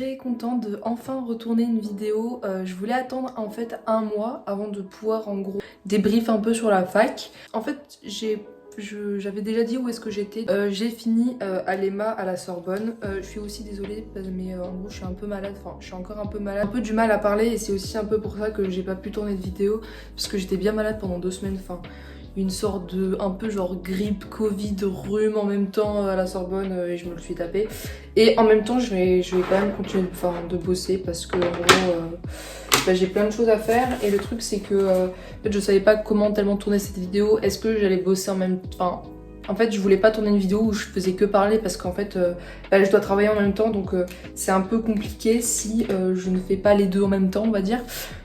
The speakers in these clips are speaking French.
très contente de enfin retourner une vidéo. Je voulais attendre en fait un mois avant de pouvoir en gros débrief un peu sur la fac. En fait j'avais déjà dit où est-ce que j'étais. J'ai fini à l'EMA à la Sorbonne. Je suis aussi désolée mais en gros je suis un peu malade, enfin je suis encore un peu malade, un peu du mal à parler et c'est aussi un peu pour ça que j'ai pas pu tourner de vidéo parce que j'étais bien malade pendant 2 semaines, enfin une sorte de un peu genre grippe, Covid, rhume en même temps à la Sorbonne et je me le suis tapé. Et en même temps je vais quand même continuer de bosser parce que en gros j'ai plein de choses à faire et le truc c'est que en fait je savais pas comment tellement tourner cette vidéo. Est-ce que j'allais bosser en même temps, en fait je voulais pas tourner une vidéo où je faisais que parler parce qu'en fait je dois travailler en même temps, donc c'est un peu compliqué si je ne fais pas les deux en même temps, on va dire.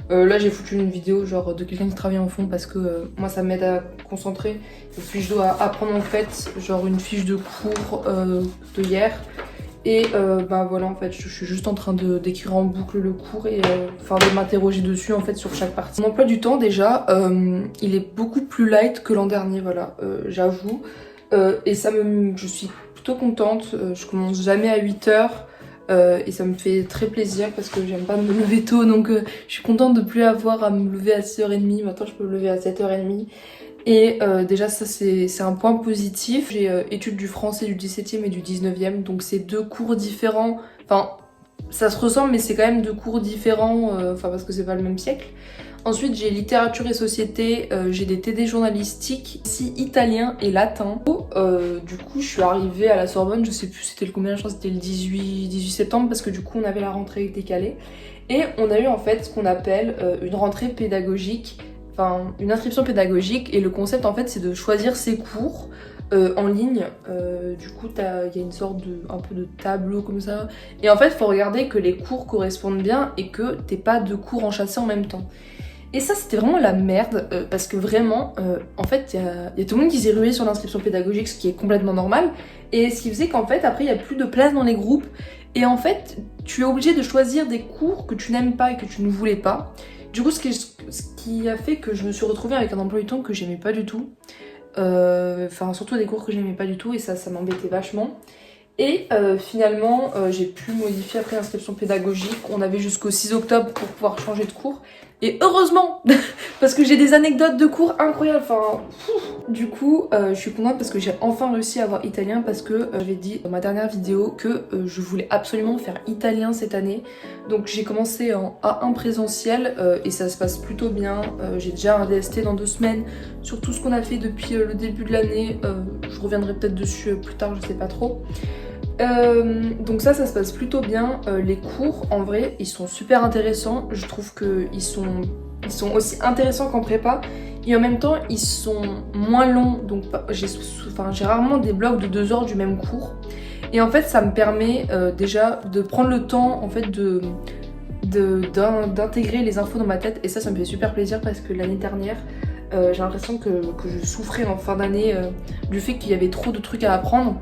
Là j'ai foutu une vidéo genre de quelqu'un qui travaille en fond parce que moi ça m'aide à concentrer et puis je dois apprendre en fait genre une fiche de cours de hier et voilà en fait je suis juste en train d'écrire en boucle le cours et de m'interroger dessus en fait sur chaque partie. Mon emploi du temps déjà il est beaucoup plus light que l'an dernier, voilà, j'avoue, et je suis plutôt contente. Je commence jamais à 8h. Et ça me fait très plaisir parce que j'aime pas me lever tôt, donc je suis contente de plus avoir à me lever à 6h30. Maintenant je peux me lever à 7h30 et déjà ça c'est un point positif. J'ai études du français du 17e et du 19e, donc c'est deux cours différents, enfin ça se ressemble mais c'est quand même deux cours différents, parce que c'est pas le même siècle. Ensuite j'ai littérature et société, j'ai des TD journalistiques, ici italien et latin. Du coup je suis arrivée à la Sorbonne, je sais plus c'était le combien, je crois que c'était le 18 septembre parce que du coup on avait la rentrée décalée. Et on a eu en fait ce qu'on appelle une rentrée pédagogique, enfin une inscription pédagogique, et le concept en fait c'est de choisir ses cours en ligne. Du coup il y a une sorte un peu de tableau comme ça et en fait il faut regarder que les cours correspondent bien et que t'aies pas deux cours enchâssés en même temps. Et ça c'était vraiment la merde parce que vraiment en fait il y a tout le monde qui s'est rué sur l'inscription pédagogique, ce qui est complètement normal, et ce qui faisait qu'en fait après il y a plus de place dans les groupes et en fait tu es obligé de choisir des cours que tu n'aimes pas et que tu ne voulais pas. Du coup ce qui a fait que je me suis retrouvée avec un emploi du temps que j'aimais pas du tout, surtout des cours que j'aimais pas du tout, et ça m'embêtait vachement. Et finalement j'ai pu modifier après l'inscription pédagogique. On avait jusqu'au 6 octobre pour pouvoir changer de cours. Et heureusement parce que j'ai des anecdotes de cours incroyables. Du coup je suis contente parce que j'ai enfin réussi à avoir italien parce que j'avais dit dans ma dernière vidéo que je voulais absolument faire italien cette année. Donc j'ai commencé en A1 présentiel et ça se passe plutôt bien. J'ai déjà un DST dans 2 semaines sur tout ce qu'on a fait depuis le début de l'année. Je reviendrai peut-être dessus plus tard, je sais pas trop. Donc ça se passe plutôt bien. Les cours en vrai ils sont super intéressants, je trouve qu'ils sont aussi intéressants qu'en prépa et en même temps ils sont moins longs, donc j'ai rarement des blocs de 2 heures du même cours et en fait ça me permet déjà de prendre le temps en fait d'intégrer les infos dans ma tête, et ça me fait super plaisir parce que l'année dernière j'ai l'impression que je souffrais en fin d'année du fait qu'il y avait trop de trucs à apprendre.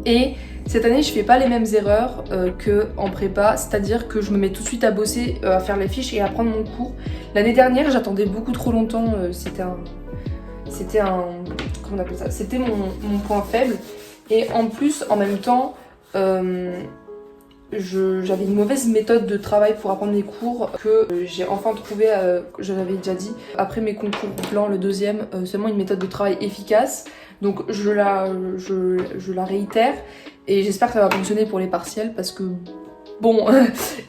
Et cette année je fais pas les mêmes erreurs qu'en prépa, c'est-à-dire que je me mets tout de suite à bosser, à faire les fiches et à prendre mon cours. L'année dernière j'attendais beaucoup trop longtemps, comment on appelle ça, c'était mon point faible. Et en plus en même temps j'avais une mauvaise méthode de travail pour apprendre les cours que j'ai enfin trouvé, je l'avais déjà dit, après mes concours blancs, le deuxième, seulement une méthode de travail efficace. Donc je la réitère et j'espère que ça va fonctionner pour les partiels parce que bon,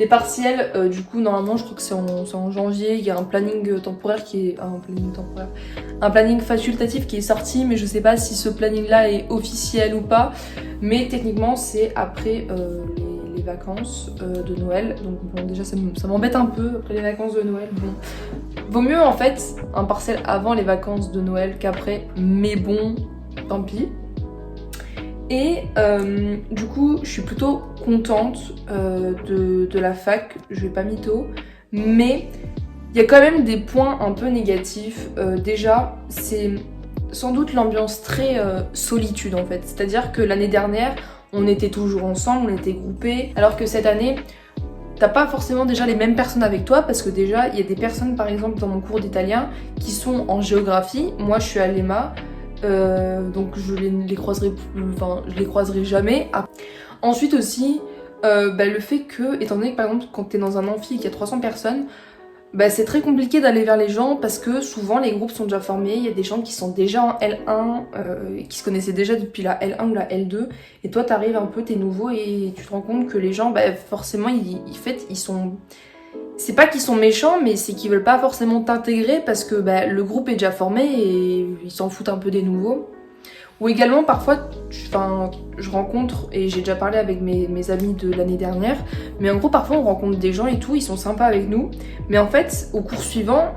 les partiels du coup normalement je crois que c'est en janvier, il y a un planning temporaire qui est un planning facultatif qui est sorti, mais je sais pas si ce planning là est officiel ou pas, mais techniquement c'est après les vacances de Noël. Donc bon déjà ça m'embête un peu après les vacances de Noël. Bon, vaut mieux en fait un partiel avant les vacances de Noël qu'après, mais bon tant pis. Et du coup je suis plutôt contente de la fac, je vais pas mytho, mais il y a quand même des points un peu négatifs. Déjà c'est sans doute l'ambiance très solitude en fait, c'est à dire que l'année dernière on était toujours ensemble, on était groupés, alors que cette année t'as pas forcément déjà les mêmes personnes avec toi parce que déjà il y a des personnes par exemple dans mon cours d'italien qui sont en géographie, moi je suis à l'EMA, donc je les croiserai jamais. Ensuite aussi le fait que, étant donné que par exemple quand t'es dans un amphi et qu'il y a 300 personnes, c'est très compliqué d'aller vers les gens parce que souvent les groupes sont déjà formés, il y a des gens qui sont déjà en L1, qui se connaissaient déjà depuis la L1 ou la L2, et toi t'arrives un peu, t'es nouveau et tu te rends compte que les gens, forcément, ils sont... C'est pas qu'ils sont méchants, mais c'est qu'ils veulent pas forcément t'intégrer parce que le groupe est déjà formé et ils s'en foutent un peu des nouveaux. Ou également parfois, je rencontre, et j'ai déjà parlé avec mes amis de l'année dernière, mais en gros parfois on rencontre des gens et tout, ils sont sympas avec nous, mais en fait au cours suivant,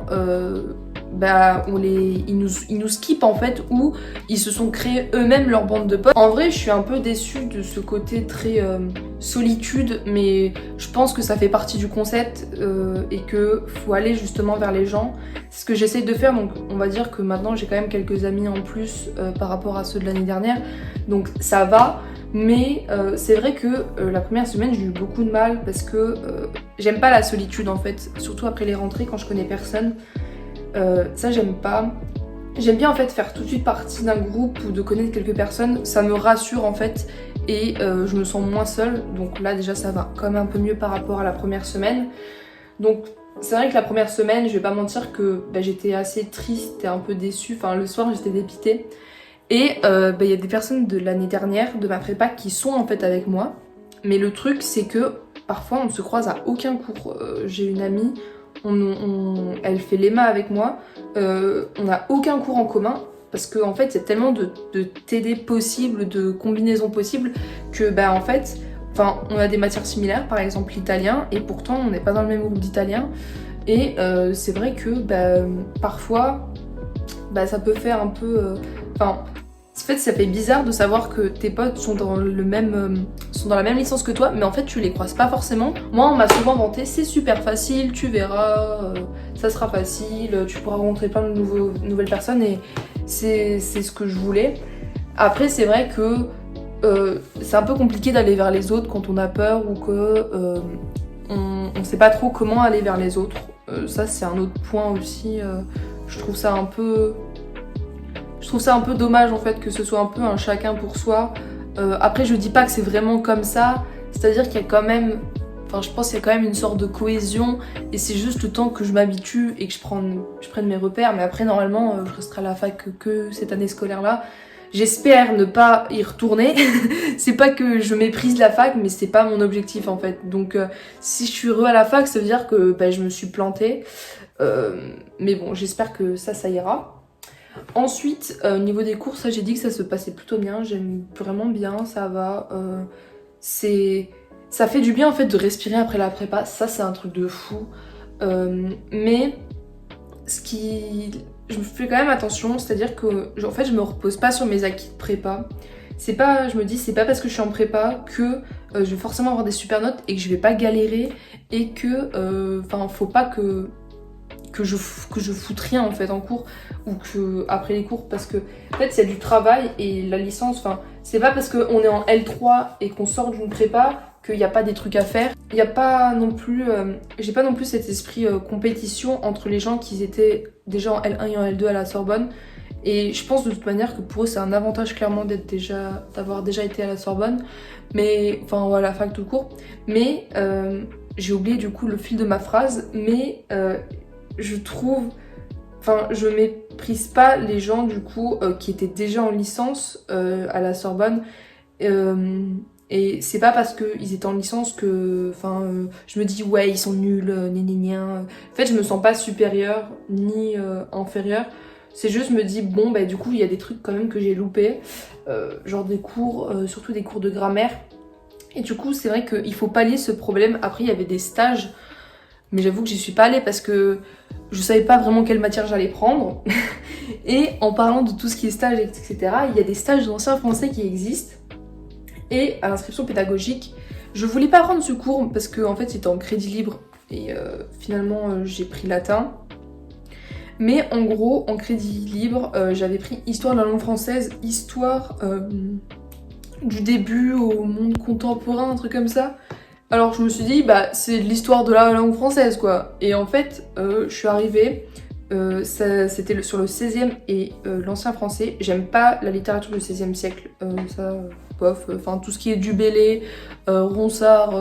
ils nous skippent en fait, ou ils se sont créés eux-mêmes leur bande de potes. En vrai je suis un peu déçue de ce côté très solitude, mais je pense que ça fait partie du concept et que faut aller justement vers les gens. C'est ce que j'essaie de faire, donc on va dire que maintenant j'ai quand même quelques amis en plus par rapport à ceux de l'année dernière, donc ça va, mais c'est vrai que la première semaine j'ai eu beaucoup de mal parce que j'aime pas la solitude en fait, surtout après les rentrées quand je connais personne, ça j'aime pas. J'aime bien en fait faire tout de suite partie d'un groupe ou de connaître quelques personnes, ça me rassure en fait et je me sens moins seule, donc là déjà ça va quand même un peu mieux par rapport à la première semaine. Donc c'est vrai que la première semaine, je vais pas mentir que j'étais assez triste et un peu déçue, enfin le soir j'étais dépitée. Et y a des personnes de l'année dernière, de ma prépa, qui sont en fait avec moi. Mais le truc c'est que parfois on ne se croise à aucun cours. J'ai une amie, elle fait l'EMA avec moi, on n'a aucun cours en commun. Parce qu'en fait il y a tellement de TD possibles, de combinaisons possibles, que en fait... Enfin, on a des matières similaires, par exemple l'italien, et pourtant on n'est pas dans le même groupe d'italien. Et c'est vrai que parfois, ça peut faire un peu... en fait, ça fait bizarre de savoir que tes potes sont dans sont dans la même licence que toi, mais en fait tu les croises pas forcément. Moi, on m'a souvent vanté, c'est super facile, tu verras, ça sera facile, tu pourras rencontrer plein de nouvelles personnes, et c'est ce que je voulais. Après, c'est vrai que c'est un peu compliqué d'aller vers les autres quand on a peur ou que on sait pas trop comment aller vers les autres. Ça c'est un autre point aussi. Je trouve ça un peu dommage en fait que ce soit un peu un chacun pour soi. Après je dis pas que c'est vraiment comme ça. C'est-à-dire qu'il y a quand même... je pense qu'il y a quand même une sorte de cohésion et c'est juste le temps que je m'habitue et que je prenne mes repères. Mais après normalement je resterai à la fac que cette année scolaire là. J'espère ne pas y retourner. C'est pas que je méprise la fac, mais c'est pas mon objectif en fait. Donc si je suis à la fac, ça veut dire que je me suis plantée. Mais bon, j'espère que ça ira. Ensuite, au niveau des cours, ça j'ai dit que ça se passait plutôt bien. J'aime vraiment bien, ça va. Ça fait du bien en fait de respirer après la prépa. Ça c'est un truc de fou. Mais je me fais quand même attention, c'est-à-dire que en fait je me repose pas sur mes acquis de prépa. Je me dis c'est pas parce que je suis en prépa que je vais forcément avoir des super notes et que je vais pas galérer et que faut pas que je foute rien en fait en cours ou que après les cours, parce que en fait il y a du travail et la licence, c'est pas parce qu'on est en L3 et qu'on sort d'une prépa qu'il n'y a pas des trucs à faire. Il n'y a pas non plus... j'ai pas non plus cet esprit compétition entre les gens qui étaient déjà en L1 et en L2 à la Sorbonne. Et je pense de toute manière que pour eux c'est un avantage clairement d'avoir déjà été à la Sorbonne. Mais... à la fac tout court. Mais j'ai oublié du coup le fil de ma phrase. Mais je trouve... je méprise pas les gens du coup qui étaient déjà en licence à la Sorbonne. Et c'est pas parce qu'ils étaient en licence que je me dis ouais ils sont nuls, En fait je me sens pas supérieure ni inférieure. C'est juste je me dis bon du coup il y a des trucs quand même que j'ai loupés. Genre des cours, surtout des cours de grammaire. Et du coup c'est vrai qu'il faut pallier ce problème. Après il y avait des stages, mais j'avoue que j'y suis pas allée parce que je savais pas vraiment quelle matière j'allais prendre. Et en parlant de tout ce qui est stage, etc., il y a des stages d'anciens français qui existent. Et à l'inscription pédagogique, je voulais pas prendre ce cours parce que en fait c'était en crédit libre et finalement j'ai pris latin. Mais en gros, en crédit libre, j'avais pris histoire de la langue française, histoire du début au monde contemporain, un truc comme ça. Alors je me suis dit, c'est l'histoire de la langue française quoi. Et en fait, je suis arrivée, C'était sur le 16e et l'ancien français. J'aime pas la littérature du 16e siècle, bof. Enfin, tout ce qui est du Bellay, Ronsard,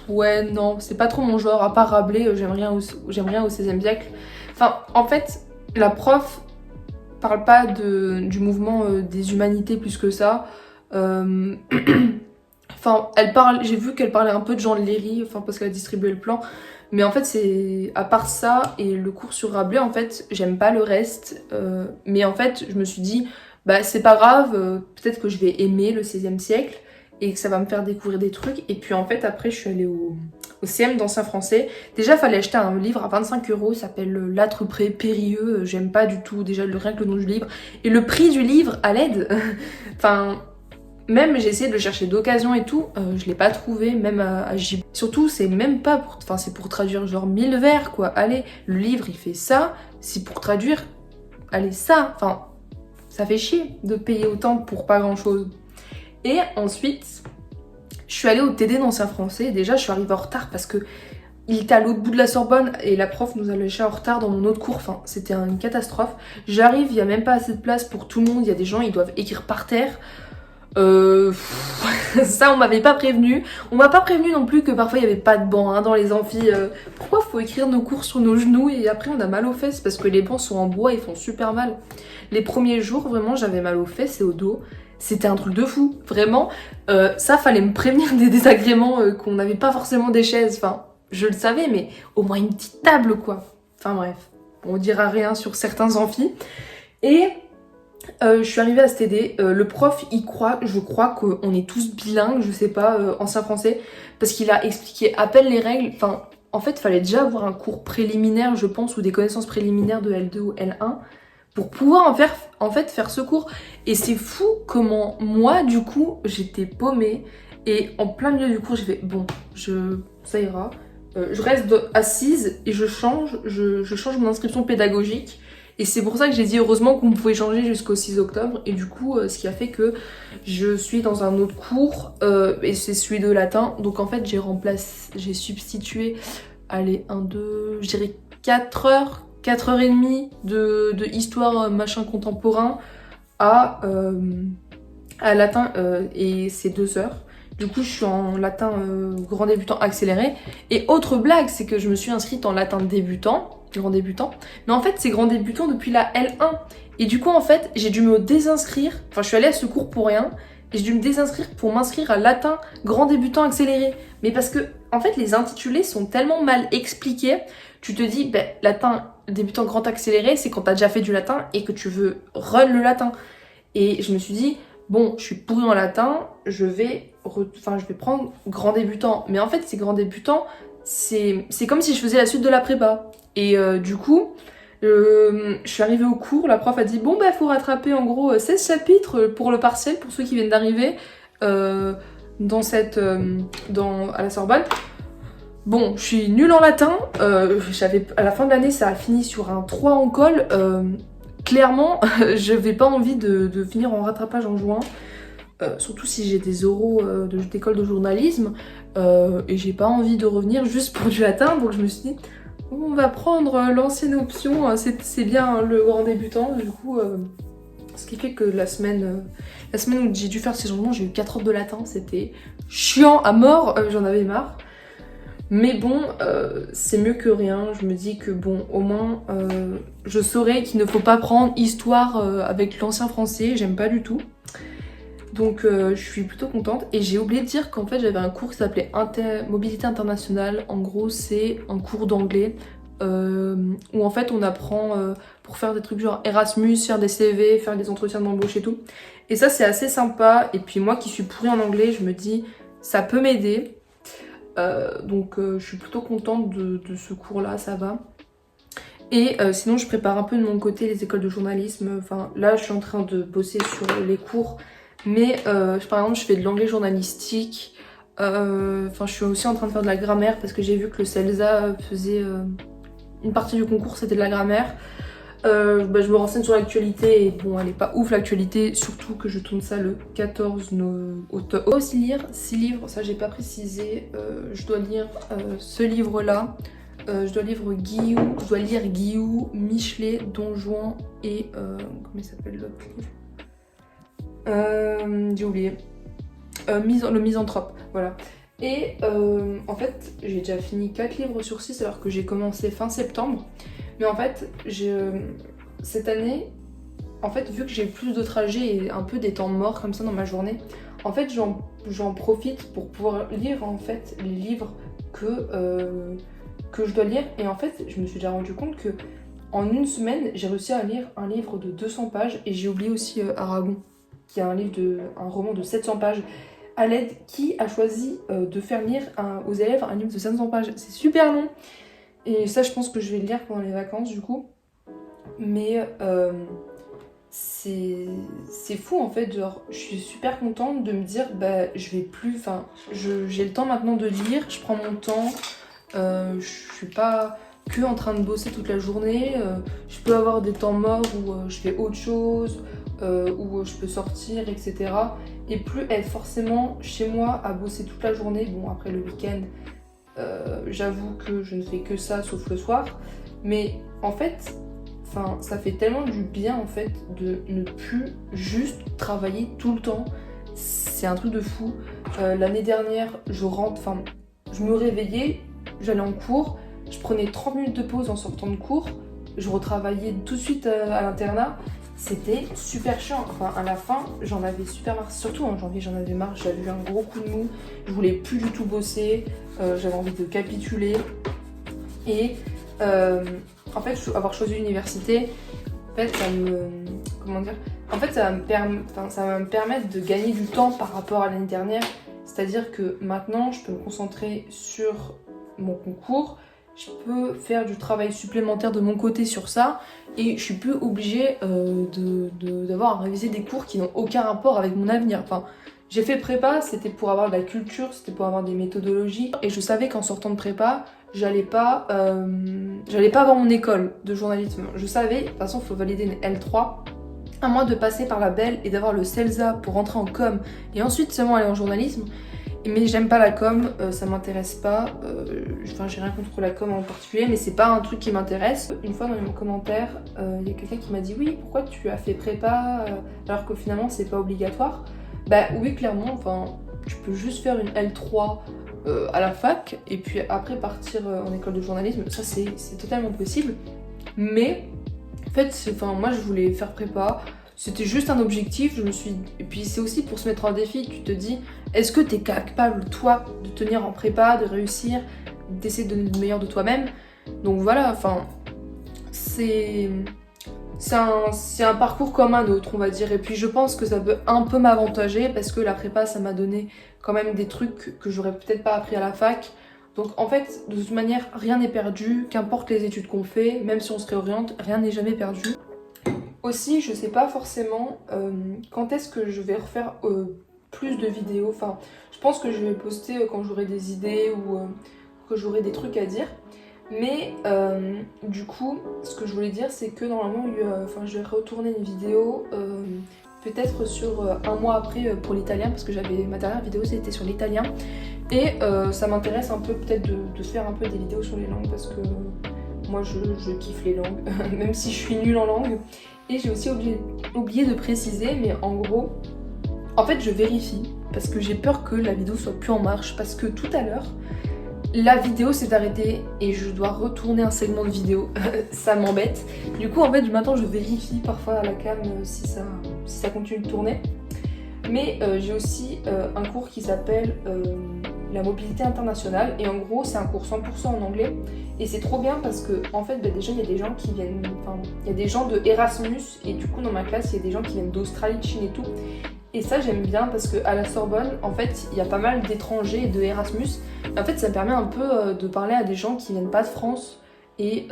ouais, non, c'est pas trop mon genre. À part Rabelais, j'aime rien au 16e siècle. Enfin, en fait, la prof parle pas du mouvement des humanités plus que ça. Enfin, j'ai vu qu'elle parlait un peu de Jean Léry, enfin parce qu'elle a distribué le plan. Mais en fait, c'est à part ça et le cours sur Rabelais, en fait, j'aime pas le reste. Mais en fait, je me suis dit, bah c'est pas grave, peut-être que je vais aimer le 16e siècle et que ça va me faire découvrir des trucs. Et puis en fait, après, je suis allée au CM d'ancien français. Déjà, fallait acheter un livre à 25 €, il s'appelle L'Âtre Périlleux. J'aime pas du tout, déjà, rien que le nom du livre. Et le prix du livre à l'aide, enfin. Même j'ai essayé de le chercher d'occasion et tout, je l'ai pas trouvé, même à JB. Surtout, c'est même pas pour. Enfin, c'est pour traduire genre 1000 vers quoi. Allez, le livre il fait ça, c'est pour traduire. Allez, ça. Enfin, ça fait chier de payer autant pour pas grand chose. Et ensuite, je suis allée au TD d'ancien français. Déjà, je suis arrivée en retard parce que il était à l'autre bout de la Sorbonne et la prof nous a laissé en retard dans mon autre cours. Enfin, c'était une catastrophe. J'arrive, il y a même pas assez de place pour tout le monde. Il y a des gens, ils doivent écrire par terre. Ça on m'avait pas prévenu. On m'a pas prévenu non plus que parfois il y avait pas de banc dans les amphis. Pourquoi faut écrire nos cours sur nos genoux et après on a mal aux fesses parce que les bancs sont en bois et font super mal. Les premiers jours vraiment j'avais mal aux fesses et au dos. C'était un truc de fou, vraiment. Ça fallait me prévenir des désagréments qu'on n'avait pas forcément des chaises. Enfin, je le savais mais au moins une petite table quoi. Enfin bref, on dira rien sur certains amphis. Et je suis arrivée à ce TD, le prof je crois qu'on est tous bilingues, je sais pas, ancien français, parce qu'il a expliqué à peine les règles, enfin en fait fallait déjà avoir un cours préliminaire je pense, ou des connaissances préliminaires de L2 ou L1, pour pouvoir faire ce cours. Et c'est fou comment moi du coup j'étais paumée, et en plein milieu du cours j'ai fait bon, ça ira, je reste assise et je change mon inscription pédagogique. Et c'est pour ça que j'ai dit heureusement qu'on pouvait changer jusqu'au 6 octobre. Et du coup, ce qui a fait que je suis dans un autre cours, et c'est celui de latin. Donc en fait, j'ai substitué, allez, je dirais 4 heures, 4 heures et demie de histoire machin contemporain à latin, et c'est 2 heures. Du coup, je suis en latin grand débutant accéléré. Et autre blague, c'est que je me suis inscrite en latin grand débutant. Mais en fait, c'est grand débutant depuis la L1. Et du coup, en fait, j'ai dû me désinscrire. Enfin, je suis allée à ce cours pour rien. Et j'ai dû me désinscrire pour m'inscrire à latin grand débutant accéléré. Mais parce que, en fait, les intitulés sont tellement mal expliqués. Tu te dis, ben, latin débutant grand accéléré, c'est quand t'as déjà fait du latin et que tu veux run le latin. Et je me suis dit, bon, je suis pourrie en latin, je vais prendre grand débutant. Mais en fait, ces grands débutants, c'est comme si je faisais la suite de la prépa. Et du coup, je suis arrivée au cours, la prof a dit bon bah faut rattraper en gros 16 chapitres pour le partiel, pour ceux qui viennent d'arriver à la Sorbonne. Bon, je suis nulle en latin, à la fin de l'année ça a fini sur un 3 en colle. Clairement, je n'avais pas envie de finir en rattrapage en juin. Surtout si j'ai des oraux d'école de journalisme, et j'ai pas envie de revenir juste pour du latin, donc je me suis dit on va prendre l'ancienne option, c'est bien le grand débutant. Du coup, ce qui fait que la semaine où j'ai dû faire ces changements, j'ai eu 4 heures de latin, c'était chiant à mort, j'en avais marre. Mais bon, c'est mieux que rien. Je me dis que bon, au moins, je saurais qu'il ne faut pas prendre histoire avec l'ancien français, j'aime pas du tout. Donc je suis plutôt contente. Et j'ai oublié de dire qu'en fait j'avais un cours qui s'appelait Mobilité internationale. En gros c'est un cours d'anglais où en fait on apprend pour faire des trucs genre Erasmus, faire des CV, faire des entretiens d'embauche et tout. Et ça c'est assez sympa. Et puis moi qui suis pourrie en anglais, je me dis ça peut m'aider. Donc je suis plutôt contente de ce cours là, ça va. Et sinon je prépare un peu de mon côté les écoles de journalisme. Enfin là je suis en train de bosser sur les cours. Mais par exemple je fais de l'anglais journalistique, je suis aussi en train de faire de la grammaire parce que j'ai vu que le CELSA faisait une partie du concours, c'était de la grammaire. Je me renseigne sur l'actualité et bon elle est pas ouf l'actualité, surtout que je tourne ça le 14 octobre. Aussi lire 6 livres, ça j'ai pas précisé, je dois lire ce livre là, Je dois lire Guillou, Michelet, Don Juan et comment il s'appelle l'autre livre, j'ai oublié. Le Misanthrope, voilà. Et en fait, j'ai déjà fini 4 livres sur 6 alors que j'ai commencé fin septembre. Mais en fait, cette année, en fait, vu que j'ai plus de trajets et un peu des temps morts comme ça dans ma journée, en fait, j'en profite pour pouvoir lire en fait les livres que je dois lire. Et en fait, je me suis déjà rendu compte que en une semaine, j'ai réussi à lire un livre de 200 pages et j'ai oublié aussi Aragon, qui est un roman de 700 pages. Aled qui a choisi de faire lire aux élèves un livre de 500 pages. C'est super long. Et ça, je pense que je vais le lire pendant les vacances du coup. Mais c'est fou en fait. Genre, je suis super contente de me dire, bah, je vais plus. Enfin, j'ai le temps maintenant de lire. Je prends mon temps. Je suis pas que en train de bosser toute la journée. Je peux avoir des temps morts où je fais autre chose, où je peux sortir, etc. Et plus être forcément chez moi à bosser toute la journée. Bon, après le week-end, j'avoue que je ne fais que ça sauf le soir. Mais en fait, ça fait tellement du bien en fait de ne plus juste travailler tout le temps. C'est un truc de fou. L'année dernière, je me réveillais, j'allais en cours, je prenais 30 minutes de pause en sortant de cours, je retravaillais tout de suite à l'internat. C'était super chiant. Enfin, à la fin, j'en avais super marre. Surtout en janvier, j'en avais marre. J'avais eu un gros coup de mou. Je voulais plus du tout bosser. J'avais envie de capituler. Et en fait, avoir choisi l'université, en fait, ça va me permettre de gagner du temps par rapport à l'année dernière. C'est-à-dire que maintenant, je peux me concentrer sur mon concours. Je peux faire du travail supplémentaire de mon côté sur ça et je suis plus obligée d'avoir à réviser des cours qui n'ont aucun rapport avec mon avenir. Enfin, j'ai fait prépa, c'était pour avoir de la culture, c'était pour avoir des méthodologies et je savais qu'en sortant de prépa, j'allais pas avoir mon école de journalisme. Je savais, de toute façon, il faut valider une L3, à moins de passer par la BEL et d'avoir le CELSA pour rentrer en com et ensuite seulement aller en journalisme. Mais j'aime pas la com, ça m'intéresse pas. J'ai rien contre la com en particulier, mais c'est pas un truc qui m'intéresse. Une fois dans les commentaires, il y a quelqu'un qui m'a dit oui, pourquoi tu as fait prépa alors que finalement c'est pas obligatoire. Bah oui, clairement, tu peux juste faire une L3 à la fac et puis après partir en école de journalisme, ça c'est totalement possible. Mais en fait, moi je voulais faire prépa. C'était juste un objectif, et puis c'est aussi pour se mettre en défi, tu te dis, est-ce que tu es capable, toi, de tenir en prépa, de réussir, d'essayer de donner le meilleur de toi-même. Donc voilà, c'est un parcours comme un autre, on va dire. Et puis je pense que ça peut un peu m'avantager, parce que la prépa, ça m'a donné quand même des trucs que j'aurais peut-être pas appris à la fac. Donc en fait, de toute manière, rien n'est perdu, qu'importe les études qu'on fait, même si on se réoriente, rien n'est jamais perdu. Aussi, je sais pas forcément quand est-ce que je vais refaire plus de vidéos. Je pense que je vais poster quand j'aurai des idées ou que j'aurai des trucs à dire. Mais du coup, ce que je voulais dire, c'est que normalement, je vais retourner une vidéo peut-être sur un mois après pour l'italien, parce que ma dernière vidéo c'était sur l'italien. Et ça m'intéresse un peu peut-être de faire un peu des vidéos sur les langues, parce que moi je kiffe les langues, même si je suis nulle en langue. Et j'ai aussi oublié de préciser, mais en gros, en fait je vérifie, parce que j'ai peur que la vidéo soit plus en marche, parce que tout à l'heure, la vidéo s'est arrêtée et je dois retourner un segment de vidéo, ça m'embête. Du coup en fait maintenant je vérifie parfois à la cam si ça continue de tourner. Mais j'ai aussi un cours qui s'appelle la mobilité internationale, et en gros c'est un cours 100% en anglais et c'est trop bien parce que en fait déjà il y a des gens qui viennent, il y a des gens de Erasmus, et du coup dans ma classe il y a des gens qui viennent d'Australie, de Chine et tout, et ça j'aime bien parce que à la Sorbonne en fait il y a pas mal d'étrangers et de Erasmus, et en fait ça me permet un peu de parler à des gens qui viennent pas de France. Et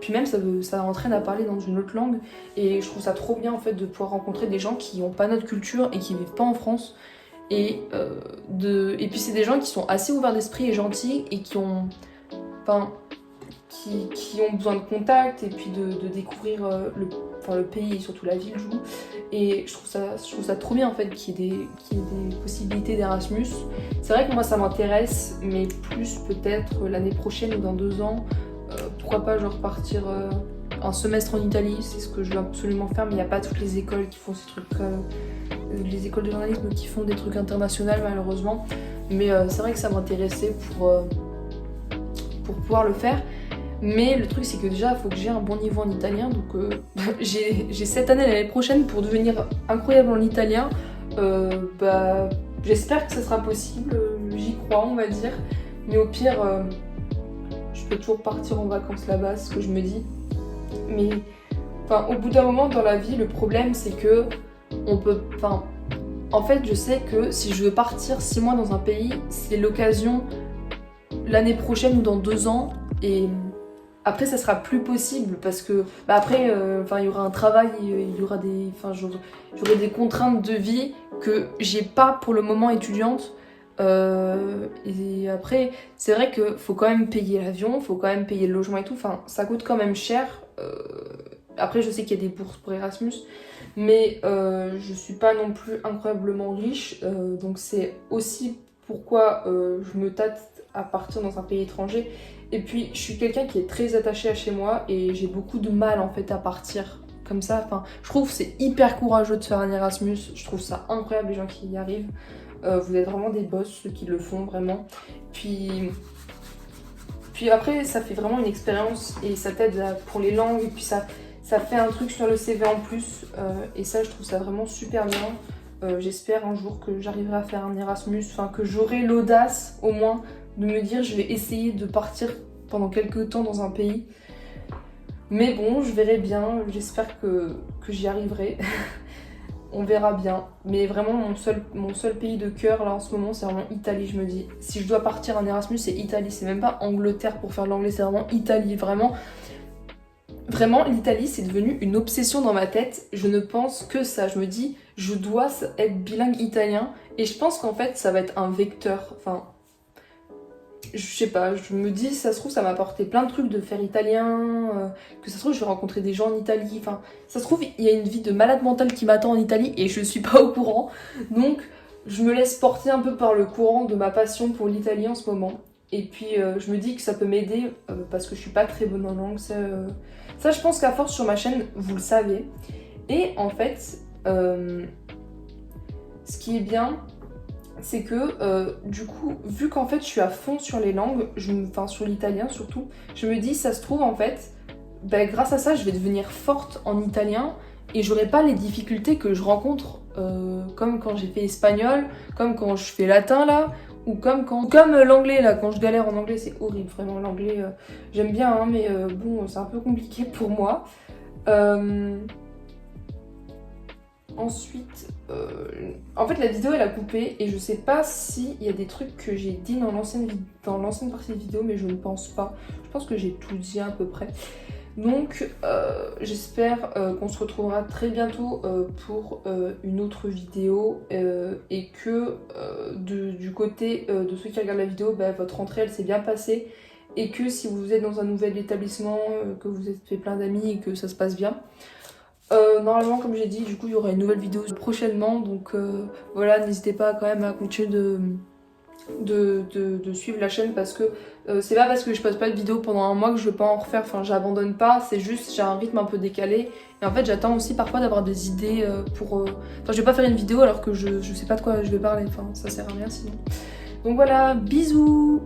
puis même ça entraîne à parler dans une autre langue, et je trouve ça trop bien en fait de pouvoir rencontrer des gens qui n'ont pas notre culture et qui vivent pas en France. Et puis c'est des gens qui sont assez ouverts d'esprit et gentils, et qui ont besoin de contact et puis de découvrir le pays et surtout la ville, du coup. Et je trouve ça trop bien en fait qu'il y ait des possibilités d'Erasmus. C'est vrai que moi ça m'intéresse, mais plus peut-être l'année prochaine ou dans 2 ans. pourquoi pas genre partir un semestre en Italie, c'est ce que je veux absolument faire, mais il n'y a pas toutes les écoles qui font ces trucs, les écoles de journalisme qui font des trucs internationaux malheureusement. Mais c'est vrai que ça m'intéressait pour pouvoir le faire. Mais le truc c'est que déjà il faut que j'ai un bon niveau en italien, donc j'ai cette année, l'année prochaine pour devenir incroyable en italien. Bah, j'espère que ça sera possible, j'y crois on va dire. Mais au pire, je peux toujours partir en vacances là-bas, c'est ce que je me dis. Mais enfin, au bout d'un moment dans la vie, le problème c'est que on peut. Enfin, en fait, je sais que si je veux partir 6 mois dans un pays, c'est l'occasion l'année prochaine ou dans 2 ans. Et après, ça sera plus possible parce que bah après, il y aura un travail, il y aura des, j'aurai des contraintes de vie que j'ai pas pour le moment étudiante. Et après, c'est vrai que faut quand même payer l'avion, faut quand même payer le logement et tout. Enfin, ça coûte quand même cher. Après, je sais qu'il y a des bourses pour Erasmus, mais je suis pas non plus incroyablement riche. Donc c'est aussi pourquoi je me tâte à partir dans un pays étranger. Et puis, je suis quelqu'un qui est très attaché à chez moi et j'ai beaucoup de mal en fait à partir comme ça. Enfin, je trouve que c'est hyper courageux de faire un Erasmus. Je trouve ça incroyable les gens qui y arrivent. Vous êtes vraiment des boss, ceux qui le font vraiment. Puis après, ça fait vraiment une expérience et ça t'aide pour les langues. Et puis ça fait un truc sur le CV en plus. Et ça, je trouve ça vraiment super bien. J'espère un jour que j'arriverai à faire un Erasmus, enfin que j'aurai l'audace au moins de me dire je vais essayer de partir pendant quelques temps dans un pays. Mais bon, je verrai bien, j'espère que j'y arriverai. On verra bien. Mais vraiment, mon seul pays de cœur là en ce moment, c'est vraiment Italie. Je me dis, si je dois partir en Erasmus, c'est Italie. C'est même pas Angleterre pour faire de l'anglais, c'est vraiment Italie. Vraiment, l'Italie, c'est devenu une obsession dans ma tête. Je ne pense que ça. Je me dis, je dois être bilingue italien. Et je pense qu'en fait, ça va être un vecteur. Enfin, je sais pas, je me dis, ça se trouve, ça m'a apporté plein de trucs de faire italien, que ça se trouve, je vais rencontrer des gens en Italie, enfin, ça se trouve, il y a une vie de malade mentale qui m'attend en Italie et je suis pas au courant. Donc, je me laisse porter un peu par le courant de ma passion pour l'Italie en ce moment. Et puis, je me dis que ça peut m'aider parce que je suis pas très bonne en langue. Ça, je pense qu'à force sur ma chaîne, vous le savez. Et en fait, ce qui est bien, c'est que du coup, vu qu'en fait je suis à fond sur les langues, enfin sur l'italien surtout, je me dis ça se trouve en fait, bah, grâce à ça je vais devenir forte en italien et j'aurai pas les difficultés que je rencontre comme quand j'ai fait espagnol, comme quand je fais latin là, ou comme l'anglais là, quand je galère en anglais, c'est horrible vraiment l'anglais, j'aime bien hein, mais bon c'est un peu compliqué pour moi. Ensuite, en fait la vidéo elle a coupé et je sais pas s'il y a des trucs que j'ai dit dans l'ancienne partie de vidéo, mais je ne pense pas. Je pense que j'ai tout dit à peu près. Donc j'espère qu'on se retrouvera très bientôt pour une autre vidéo et que du côté de ceux qui regardent la vidéo, bah, votre rentrée elle s'est bien passée et que si vous êtes dans un nouvel établissement, que vous êtes fait plein d'amis et que ça se passe bien. Normalement comme j'ai dit, du coup il y aura une nouvelle vidéo prochainement, donc voilà, n'hésitez pas quand même à continuer de suivre la chaîne parce que c'est pas parce que je poste pas de vidéo pendant un mois que je vais pas en refaire, enfin j'abandonne pas, c'est juste j'ai un rythme un peu décalé et en fait j'attends aussi parfois d'avoir des idées enfin je vais pas faire une vidéo alors que je sais pas de quoi je vais parler, enfin ça sert à rien sinon. Donc voilà, bisous.